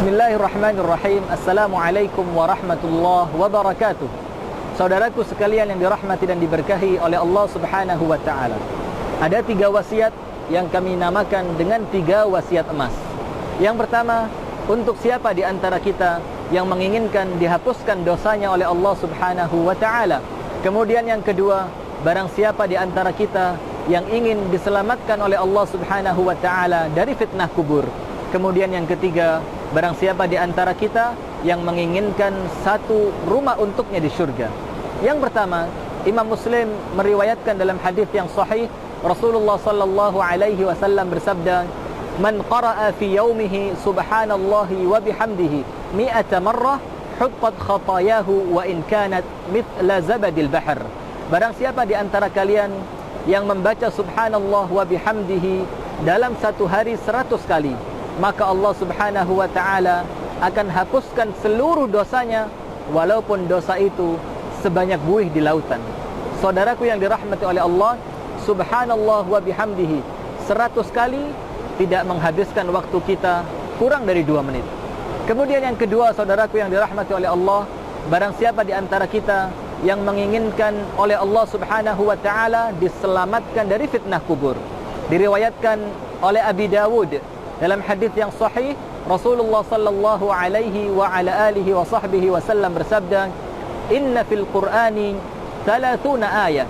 Bismillahirrahmanirrahim. Assalamualaikum warahmatullahi wabarakatuh. Saudaraku sekalian yang dirahmati dan diberkahi oleh Allah Subhanahu wa taala. Ada 3 wasiat yang kami namakan dengan 3 wasiat emas. Yang pertama, untuk siapa di antara kita yang menginginkan dihapuskan dosanya oleh Allah Subhanahu wa taala. Kemudian yang kedua, barang siapa di antara kita yang ingin diselamatkan oleh Allah Subhanahu wa taala dari fitnah kubur. Kemudian yang ketiga, barang siapa di antara kita yang menginginkan satu rumah untuknya di syurga. Yang pertama, Imam Muslim meriwayatkan dalam hadis yang sahih, Rasulullah sallallahu alaihi wasallam bersabda, "Man qara'a fi yaumihi subhanallahi wa bihamdihi 100 marrah, huttat khatayahu wa in kanat mithla zabadil bahr." Barang siapa di antara kalian yang membaca subhanallah wa bihamdihi dalam satu hari 100 kali, maka Allah Subhanahu wa ta'ala akan hapuskan seluruh dosanya, walaupun dosa itu sebanyak buih di lautan. Saudaraku yang dirahmati oleh Allah, subhanallah wa bihamdihi 100 kali tidak menghabiskan waktu kita kurang dari 2 menit. Kemudian yang kedua, saudaraku yang dirahmati oleh Allah, barang siapa di antara kita yang menginginkan oleh Allah Subhanahu wa ta'ala diselamatkan dari fitnah kubur. Diriwayatkan oleh Abi Dawud dalam hadis yang sahih, Rasulullah sallallahu alaihi wa ala alihi wa sahbihi wasallam bersabda, "Inna fil Qur'ani 30 ayat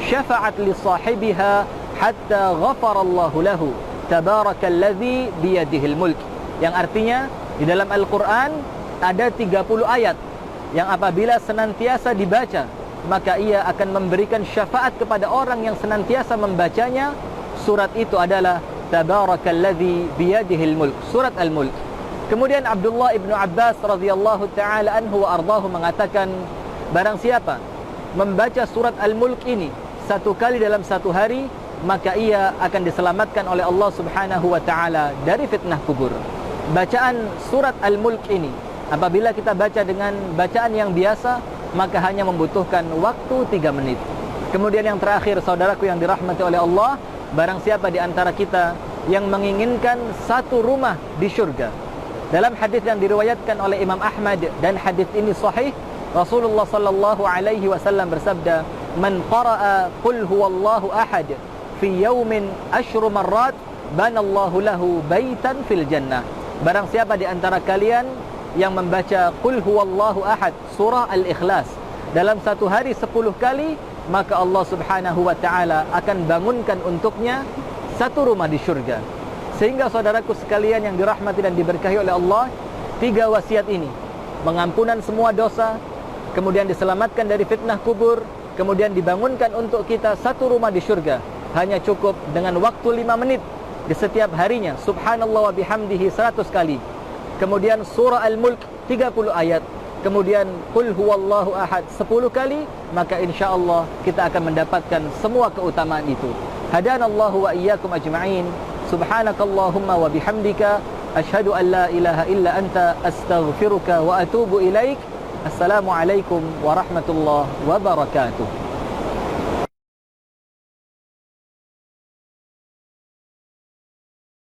syafa'at li sahibiha hatta ghafara Allahu lahu, tabarakalladzi biyadihil mulk." Yang artinya, di dalam Al-Qur'an ada 30 ayat yang apabila senantiasa dibaca, maka ia akan memberikan syafaat kepada orang yang senantiasa membacanya. Surat itu adalah Tabarakalladzi biyadihil mulk, surat Al-Mulk. Kemudian Abdullah ibnu Abbas radhiyallahu ta'ala anhu wa ardahu mengatakan, barang siapa membaca surat Al-Mulk ini 1 kali dalam 1 hari, maka ia akan diselamatkan oleh Allah Subhanahu wa ta'ala dari fitnah kubur. Bacaan surat Al-Mulk ini, apabila kita baca dengan bacaan yang biasa, maka hanya membutuhkan waktu 3 menit. Kemudian yang terakhir, saudaraku yang dirahmati oleh Allah, barang siapa di antara kita yang menginginkan satu rumah di syurga. Dalam hadis yang diriwayatkan oleh Imam Ahmad, dan hadis ini sahih, Rasulullah sallallahu alaihi wasallam bersabda, "Man qara'a qul huwallahu ahad fi yaumin 10 marrat, banallahu lahu baitan fil jannah." Barang siapa di antara kalian yang membaca qul huwallahu ahad, surah Al-Ikhlas, dalam 1 hari 10 kali, maka Allah Subhanahu wa ta'ala akan bangunkan untuknya satu rumah di syurga. Sehingga saudaraku sekalian yang dirahmati dan diberkahi oleh Allah, 3 wasiat ini, mengampunan semua dosa, kemudian diselamatkan dari fitnah kubur, kemudian dibangunkan untuk kita satu rumah di syurga, hanya cukup dengan waktu 5 menit di setiap harinya, subhanallah wa bihamdihi 100 kali. Kemudian surah Al-Mulk 30 ayat, kemudian qul huwallahu ahad 10 kali, maka insyaallah kita akan mendapatkan semua keutamaan itu. Hadanallahu wa iyyakum ajma'in. Subhanakallahumma wa bihamdika asyhadu an la ilaha illa anta astaghfiruka wa atubu ilaik. Assalamualaikum warahmatullahi wabarakatuh.